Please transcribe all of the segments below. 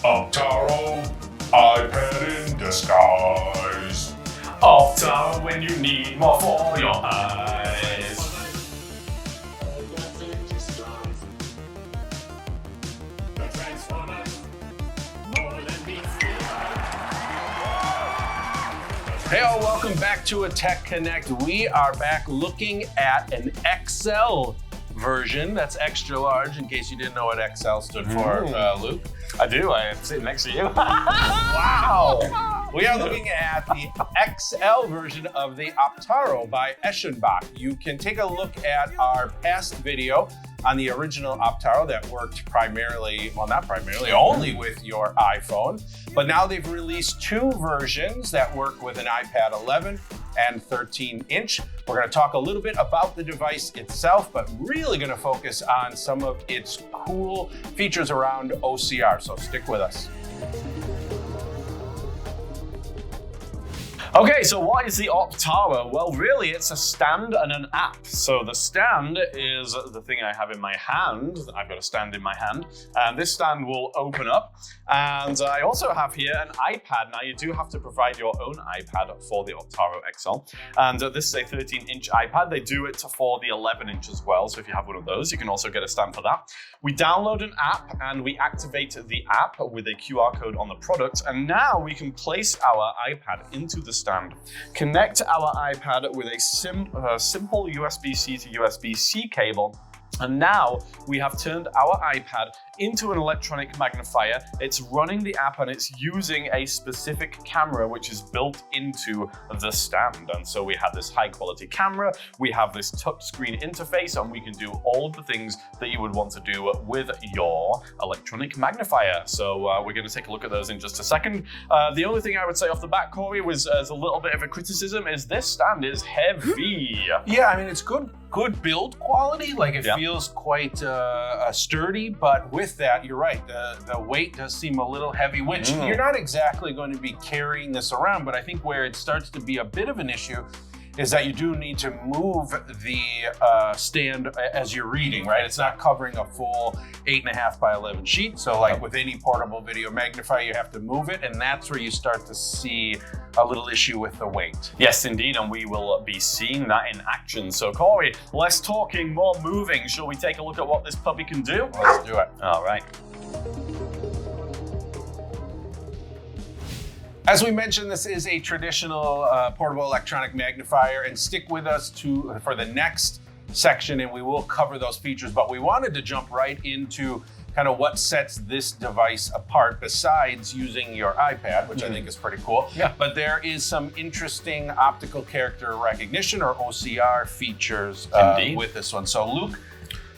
Optaro, iPad in disguise. Optaro when you need more for your eyes. Hey all, welcome back to a Tech Connect. We are back looking at an XL version. That's extra large, in case you didn't know what XL stood for, Luke. I do, I am sitting next to you. Wow! We are looking at the XL version of the Optaro by Eschenbach. You can take a look at our past video on the original Optaro that worked primarily, well not primarily, only with your iPhone. But now they've released two versions that work with an iPad 11 and 13-inch. We're gonna talk a little bit about the device itself, but really gonna focus on some of its cool features around OCR, so stick with us. Okay, so what is the Optaro? Well, really, it's a stand and an app. So the stand is the thing I have in my hand. I've got a stand in my hand, and this stand will open up. And I also have here an iPad. Now, you do have to provide your own iPad for the Optaro XL. And this is a 13-inch iPad. They do it for the 11-inch as well. So if you have one of those, you can also get a stand for that. We download an app, and we activate the app with a QR code on the product. And now we can place our iPad into the stand, connect our iPad with a simple USB-C to USB-C cable, and now we have turned our iPad into an electronic magnifier. It's running the app and it's using a specific camera which is built into the stand. And so we have this high quality camera, we have this touchscreen interface, and we can do all of the things that you would want to do with your electronic magnifier. So we're going to take a look at those in just a second. The only thing I would say off the bat, Corey, was as a little bit of a criticism, is this stand is heavy. Yeah, I mean, it's good build quality. Like it feels quite sturdy, but with that, you're right. The weight does seem a little heavy, which you're not exactly going to be carrying this around, but I think where it starts to be a bit of an issue is that you do need to move the stand as you're reading, right? It's not covering a full 8.5 by 11 sheet. So like with any portable video magnifier, you have to move it, and that's where you start to see a little issue with the weight. Yes, indeed, and we will be seeing that in action. So Corey, less talking, more moving. Shall we take a look at what this puppy can do? Let's do it. All right. As we mentioned, this is a traditional portable electronic magnifier, and stick with us for the next section and we will cover those features, but we wanted to jump right into kind of what sets this device apart besides using your iPad, which I think is pretty cool. Yeah. But there is some interesting optical character recognition, or OCR, features with this one. So Luke,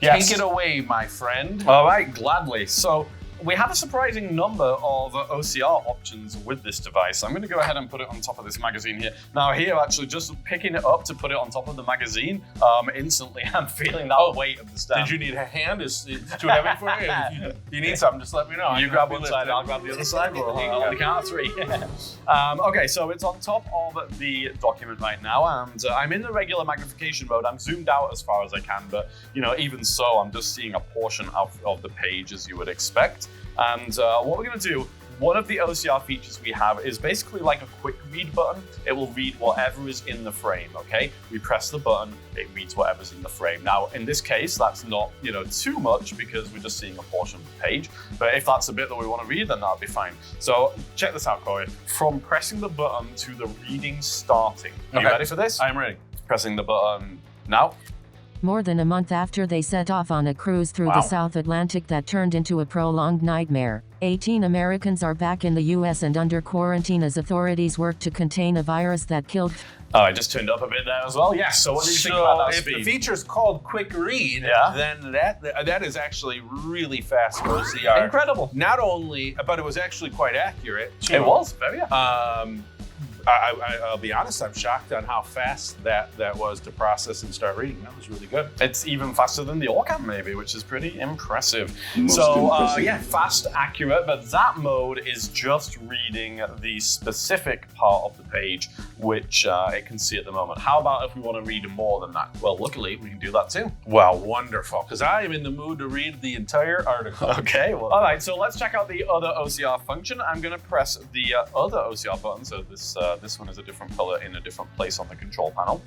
take it away, my friend. All right, gladly. So we have a surprising number of OCR options with this device. I'm going to go ahead and put it on top of this magazine here. Now here, actually, just picking it up to put it on top of the magazine, instantly I'm feeling that weight of the stand. Did you need a hand? Is it too heavy for you? If you need something, just let me know. You grab one side, I'll grab the other side. We'll on the count of three. Okay, so it's on top of the document right now, and I'm in the regular magnification mode. I'm zoomed out as far as I can, but even so, I'm just seeing a portion of the page, as you would expect. And what we're going to do, one of the OCR features we have is basically like a quick read button. It will read whatever is in the frame, okay? We press the button, it reads whatever's in the frame. Now, in this case, that's not, too much because we're just seeing a portion of the page. But if that's a bit that we want to read, then that'll be fine. So check this out, Corey. From pressing the button to the reading starting. Are you ready for this? I'm ready. Pressing the button now. More than a month after they set off on a cruise through the South Atlantic that turned into a prolonged nightmare, 18 Americans are back in the U.S. and under quarantine as authorities work to contain a virus that killed... Oh, I just turned up a bit there as well. Yes, so what do you think about that speed? If the feature's called Quick Read, then that is actually really fast OCR. Incredible. Not only, but it was actually quite accurate, too. It was, very I'll be honest, I'm shocked on how fast that was to process and start reading. That was really good. It's even faster than the OCR maybe, which is pretty impressive. Impressive. Yeah, fast, accurate, but that mode is just reading the specific part of the page, which it can see at the moment. How about if we want to read more than that? Well, luckily we can do that too. Well, wonderful, because I am in the mood to read the entire article. Okay, well, all right, so let's check out the other OCR function. I'm going to press the other OCR button, so this one is a different color in a different place on the control panel,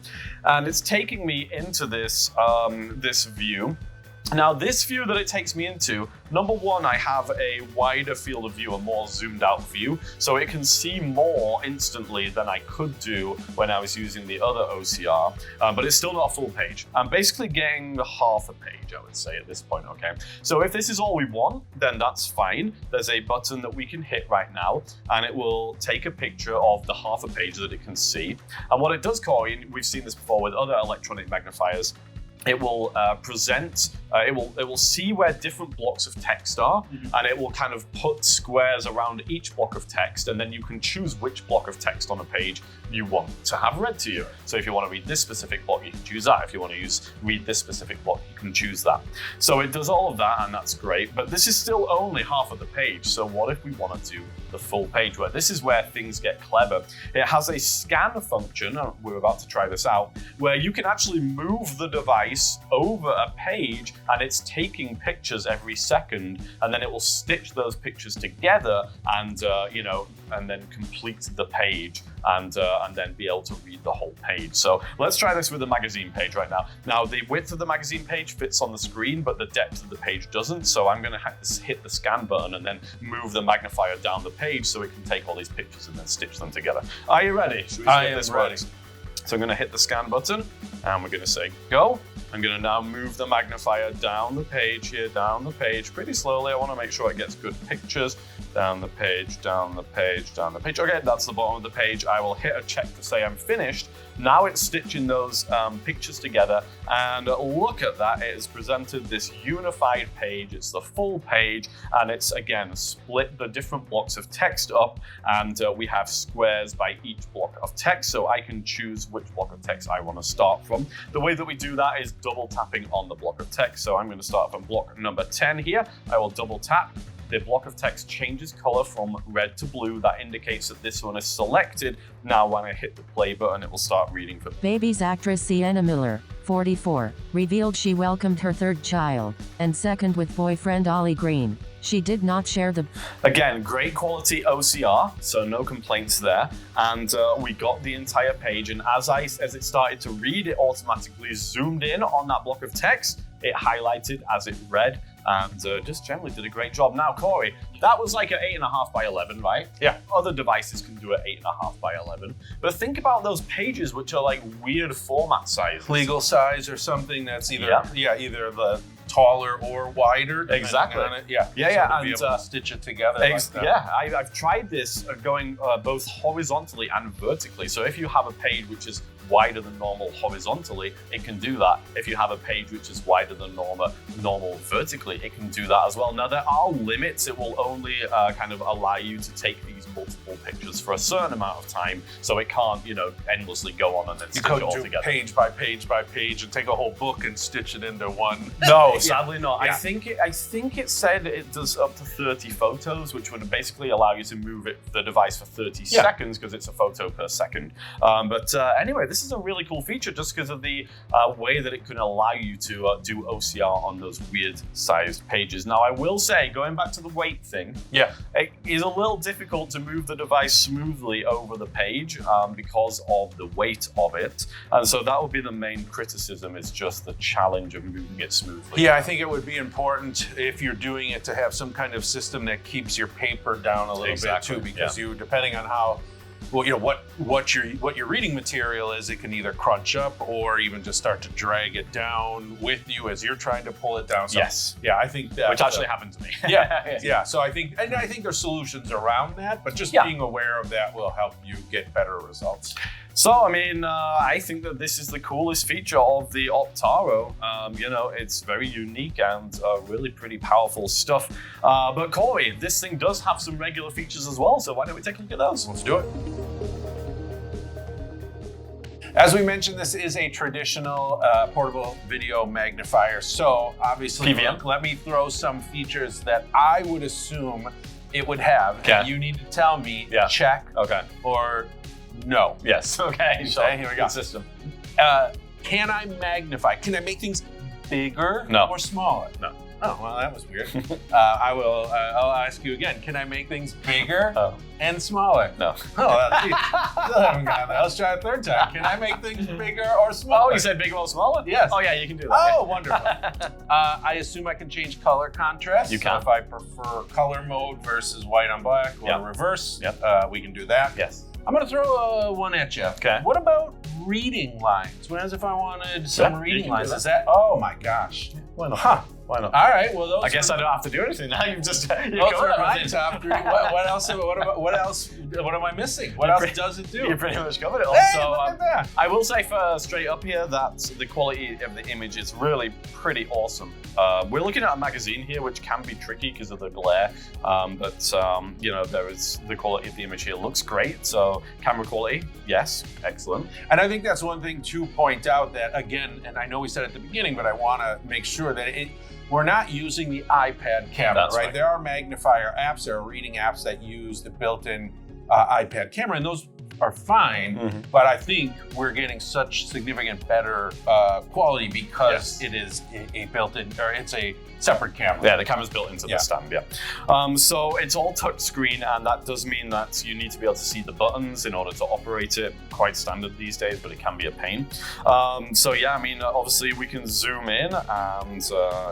and it's taking me into this this view. Now, this view that it takes me into, number one, I have a wider field of view, a more zoomed out view, so it can see more instantly than I could do when I was using the other OCR, but it's still not a full page. I'm basically getting half a page, I would say, at this point, okay? So if this is all we want, then that's fine. There's a button that we can hit right now, and it will take a picture of the half a page that it can see. And what it does, Cory, and we've seen this before with other electronic magnifiers, it will it will see where different blocks of text are, and it will kind of put squares around each block of text, and then you can choose which block of text on a page you want to have read to you. So if you want to read this specific block, you can choose that. If you want to read this specific block, you can choose that. So it does all of that, and that's great, but this is still only half of the page. So what if we want to do the full page, where this is where things get clever. It has a scan function, and we're about to try this out, where you can actually move the device over a page, and it's taking pictures every second, and then it will stitch those pictures together and and then complete the page and then be able to read the whole page. So let's try this with the magazine page right now. Now, the width of the magazine page fits on the screen, but the depth of the page doesn't. So I'm going to hit the scan button and then move the magnifier down the page so it can take all these pictures and then stitch them together. Are you ready? Should we I get am this ready. So I'm going to hit the scan button, and we're going to say go. I'm going to now move the magnifier down the page here, down the page, pretty slowly. I want to make sure it gets good pictures. Down the page, down the page, down the page. Okay, that's the bottom of the page. I will hit a check to say I'm finished. Now it's stitching those pictures together, and look at that. It has presented this unified page. It's the full page, and it's, again, split the different blocks of text up, and we have squares by each block of text, so I can choose which block of text I want to start from. The way that we do that is double tapping on the block of text. So I'm going to start from block number 10 here. I will double tap. The block of text changes color from red to blue. That indicates that this one is selected. Now when I hit the play button, it will start reading for Baby's actress Sienna Miller, 44, revealed she welcomed her third child, and second with boyfriend Ollie Green. She did not share the... Again, great quality OCR, so no complaints there. And we got the entire page, and as it started to read, it automatically zoomed in on that block of text. It highlighted as it read, and just generally did a great job. Now, Cory, that was like an 8.5 by 11, right? Yeah. Other devices can do an 8.5 by 11. But think about those pages, which are like weird format sizes. Legal size or something that's either either the taller or wider. Exactly. On it. Yeah. Yeah, so yeah. to be able to stitch it together. Like that. Yeah, I've tried this going both horizontally and vertically. So if you have a page which is wider than normal horizontally, it can do that. If you have a page which is wider than normal vertically, it can do that as well. Now, there are limits. It will only kind of allow you to take these multiple pictures for a certain amount of time, so it can't, endlessly go on and then stitch it all do together. Page by page by page and take a whole book and stitch it into one. No, sadly not. Yeah. I think it said it does up to 30 photos, which would basically allow you to move the device for 30 seconds because it's a photo per second. But anyway, this is a really cool feature just because of the way that it can allow you to do OCR on those weird sized pages. Now, I will say, going back to the weight thing, it is a little difficult to move the device smoothly over the page because of the weight of it. And so that would be the main criticism, is just the challenge of moving it smoothly. Yeah, I think it would be important if you're doing it to have some kind of system that keeps your paper down a little bit too, because you, depending on how, what your reading material is, it can either crunch up or even just start to drag it down with you as you're trying to pull it down. So, yes. Yeah, I think that, which actually happened to me. Yeah. So I think there's solutions around that, but just being aware of that will help you get better results. So, I think that this is the coolest feature of the Optaro. It's very unique and really pretty powerful stuff. But Cory, this thing does have some regular features as well, so why don't we take a look at those? Let's do it. As we mentioned, this is a traditional portable video magnifier. So obviously, PVM. let me throw some features that I would assume it would have. Okay. You need to tell me check or no. Yes. Okay. Okay, here we go. Good system. Can I magnify? Can I make things bigger or smaller? No. Oh, well, that was weird. I'll ask you again. Can I make things bigger and smaller? No. Oh, well, geez, still haven't gotten that. Let's try a third time. Can I make things bigger or smaller? Oh, you said bigger or smaller? Yes. Oh, yeah, you can do that. Oh, wonderful. I assume I can change color contrast. You can. So if I prefer color mode versus white on black or reverse, we can do that. Yes. I'm going to throw one at you. Okay. What about reading lines? Whereas if I wanted some reading lines, is that? Oh my gosh. Why not? Huh. Why not? All right. Well, those. I guess I don't have to do anything now. You've just Those are my top 3. What else? What else? What am I missing? What else does it do? You pretty much covered it all. Hey, So, look at that. I will say for straight up here that the quality of the image is really pretty awesome. We're looking at a magazine here, which can be tricky because of the glare, but you know, there is the quality of the image here looks great. So camera quality, yes, excellent. And I think that's one thing to point out that again, and I know we said at the beginning, but I want to make sure that we're not using the iPad camera, right? There are magnifier apps, there are reading apps that use the built-in iPad camera, and those are fine, but I think we're getting such significant better quality because it is a built-in, or it's a separate camera. Yeah, the camera's built into the stand, so it's all touch screen, and that does mean that you need to be able to see the buttons in order to operate it. Quite standard these days, but it can be a pain. So yeah, I mean, obviously we can zoom in, and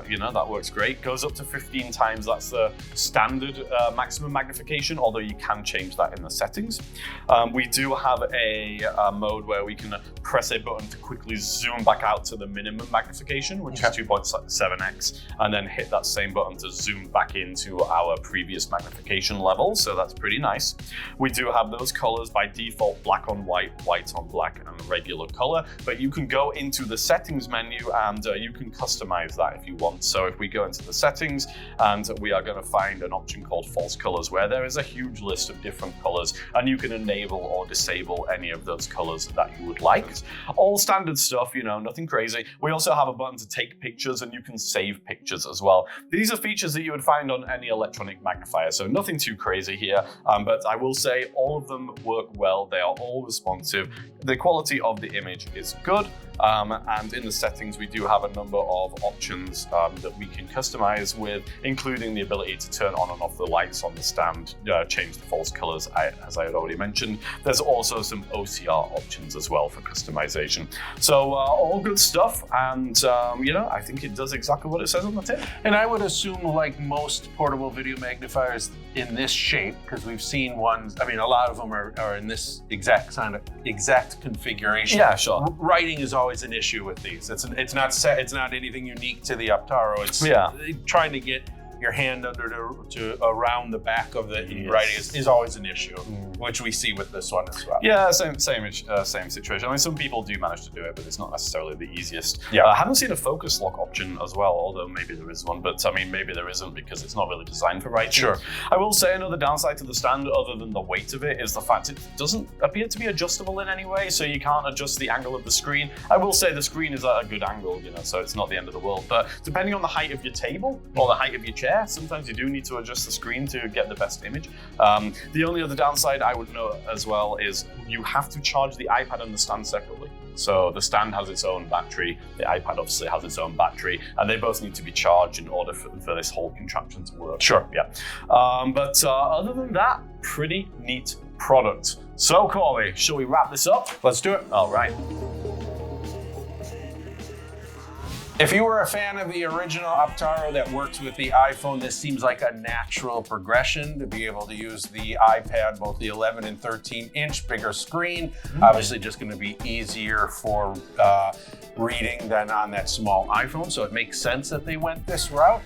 you know, that works great. Goes up to 15 times, that's the standard maximum magnification, although you can change that in the settings. We do have a mode where we can press a button to quickly zoom back out to the minimum magnification, which is 2.7x, and then hit that same button to zoom back into our previous magnification level. So that's pretty nice. We do have those colors by default: black on white, white on black, and regular color. But you can go into the settings menu and you can customize that if you want. So if we go into the settings, and we are going to find an option called false colors, where there is a huge list of different colors, and you can enable or disable any of those colors that you would like. All standard stuff, you know, nothing crazy. We also have a button to take pictures, and you can save pictures as well. These are features that you would find on any electronic magnifier, so nothing too crazy here, but I will say all of them work well. They are all responsive. The quality of the image is good, and in the settings we do have a number of options that we can customize with, including the ability to turn on and off the lights on the stand, change the false colors, as I had already mentioned. There's also some OCR options as well for customization. So all good stuff, and you know, I think it does exactly what it says on the tin. And I would assume, like most portable video magnifiers in this shape, because we've seen ones, I mean, a lot of them are in this exact configuration. Yeah, sure. Writing is always an issue with these. It's not anything unique to the Optaro. It's trying to get your hand under around the back of the writing is always an issue, which we see with this one as well. Yeah, same situation. I mean, some people do manage to do it, but it's not necessarily the easiest. Yeah. I haven't seen a focus lock option as well, although maybe there is one, but I mean, maybe there isn't because it's not really designed for writing. Sure. I will say another downside to the stand, other than the weight of it, is the fact it doesn't appear to be adjustable in any way, so you can't adjust the angle of the screen. I will say the screen is at a good angle, you know, so it's not the end of the world, but depending on the height of your table or the height of your chair, sometimes you do need to adjust the screen to get the best image. The only other downside I would note as well is you have to charge the iPad and the stand separately. So the stand has its own battery, the iPad obviously has its own battery, and they both need to be charged in order for this whole contraption to work. Sure. Yeah. But other than that, pretty neat product. So Corey, shall we wrap this up? Let's do it. All right. If you were a fan of the original Optaro that works with the iPhone, this seems like a natural progression to be able to use the iPad, both the 11 and 13-inch, bigger screen. Obviously just going to be easier for reading than on that small iPhone, so it makes sense that they went this route.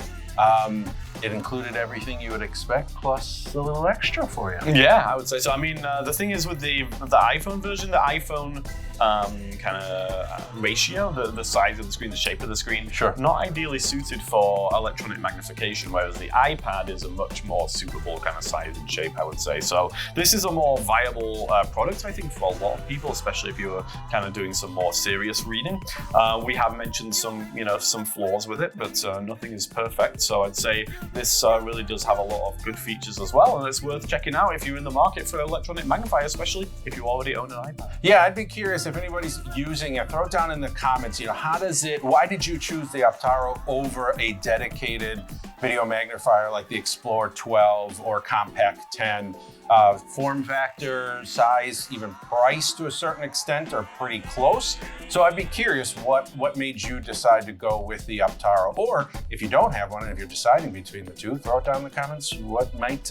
It included everything you would expect, plus a little extra for you. Yeah, I would say so. I mean, the thing is with the iPhone version, the iPhone kind of ratio, the size of the screen, the shape of the screen. Sure. Not ideally suited for electronic magnification, whereas the iPad is a much more suitable kind of size and shape, I would say. So this is a more viable product, I think, for a lot of people, especially if you're kind of doing some more serious reading. We have mentioned some, some flaws with it, but nothing is perfect. So I'd say this really does have a lot of good features as well, and it's worth checking out if you're in the market for electronic magnifier, especially if you already own an iPad. Yeah, I'd be curious if anybody's using it. Throw it down in the comments. Why did you choose the Optaro over a dedicated video magnifier like the Explorer 12 or Compact 10? Form factor, size, even price to a certain extent are pretty close. So I'd be curious what made you decide to go with the Optaro, or if you don't have one and if you're deciding between the two, throw it down in the comments. What might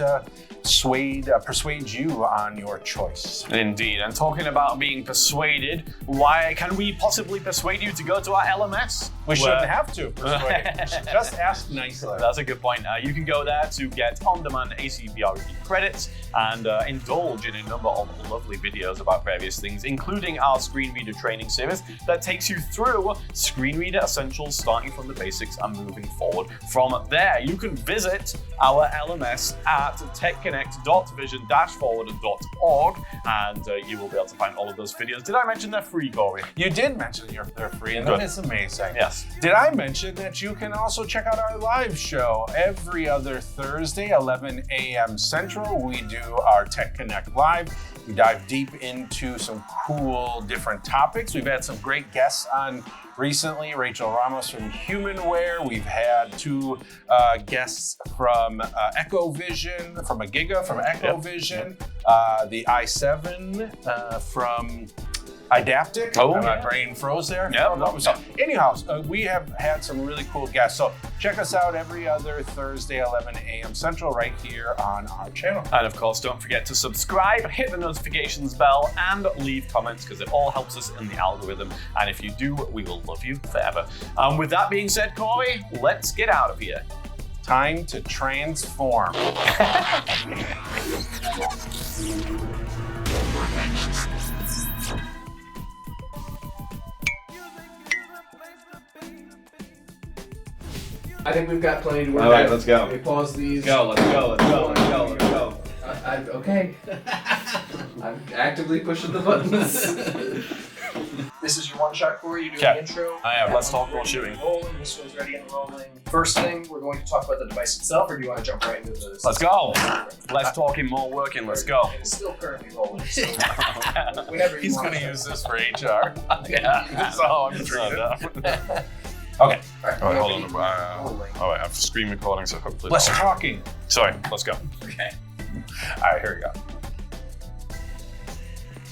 persuade you on your choice? Indeed, and talking about being persuaded, why can we possibly persuade you to go to our LMS? We shouldn't have to persuade. Just ask nicely. That's a good point. You can go there to get on-demand ACVREP credits and indulge in a number of lovely videos about various things, including our screen reader training series that takes you through screen reader essentials, starting from the basics and moving forward from there. You can visit our LMS at techconnect.vision-forward.org, and you will be able to find all of those videos. Did I mention they're free, Cory? You did mention they're free, and that is amazing. Yes. Did I mention that you can also check out our live show every other Thursday, 11 a.m. Central? We do our Tech Connect Live. We dive deep into some cool different topics. We've had some great guests on recently. Rachel Ramos from Humanware. We've had two guests from EchoVision, from Agiga, from EchoVision, the i7 from Idaptic. My brain froze there. Anyhow, we have had some really cool guests. So check us out every other Thursday, 11 a.m. Central, right here on our channel. And of course, don't forget to subscribe, hit the notifications bell, and leave comments, because it all helps us in the algorithm. And if you do, we will love you forever. With that being said, Cory, let's get out of here. Time to transform. I think we've got plenty to work. All right, let's go. Let me pause these. Let's go. Okay. I'm actively pushing the buttons. This is your one shot, Cory. You're doing the intro. I am. Let's talk while shooting. Rolling. This one's ready and rolling. First thing, we're going to talk about the device itself, or do you want to jump right into this? Let's go. Less talking, more working. Let's go. It is still currently rolling. So whenever He's going to use this for HR. That's how I'm treated. Okay. All right, hold on. I have screen recording, so hopefully. Less talking. Sorry, let's go. Okay. All right, here we go.